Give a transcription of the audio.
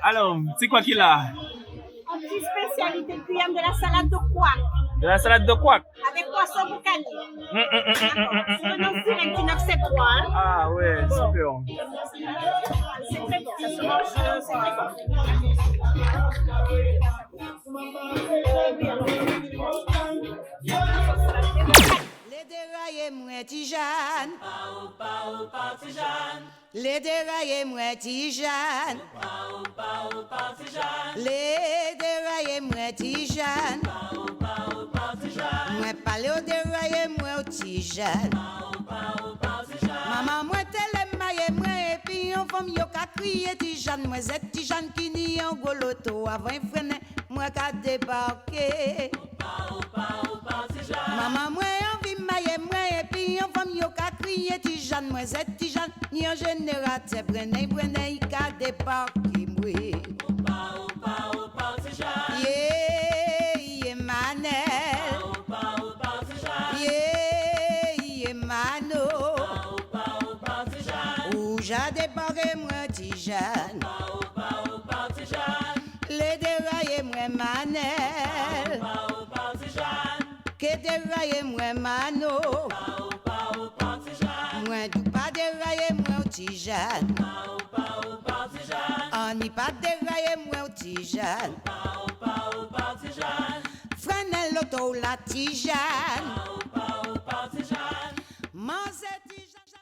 Alors, c'est quoi qu'il a? En petite spécialité cuillère de la salade de couac. De la salade de quoi? Avec poisson boucané. Sur une eau fine qui n'a que 7 3. Hein? Ah ouais, super. C'est très bon. Ça se mange, c'est très bon. Les déraillés moi Tijane. Les déraillés moi Tijane. Les déraillés moi Tijane. Moi parle au déraillé moi Tijane. Maman moi telle maille moi et puis on femme yo ka crier Tijane. Moi c'est Tijane qui ni en goloto avant freiner moi ka débarquer. Maman moi envie maille moi et puis on femme yo ka crier Tijane. Moi c'est Tijane ni en générateur prenez ka débarquer moi. Yeah, Manel. Yeah, Mano. Où j'ai débarqué moi Tijane. Les déraillés moi Manel. Que déraillé moi Mano. Moi du pas déraillé moi Tijane. On n'y pas déraillé moi Tijane. Frenel l'auto la Tijane.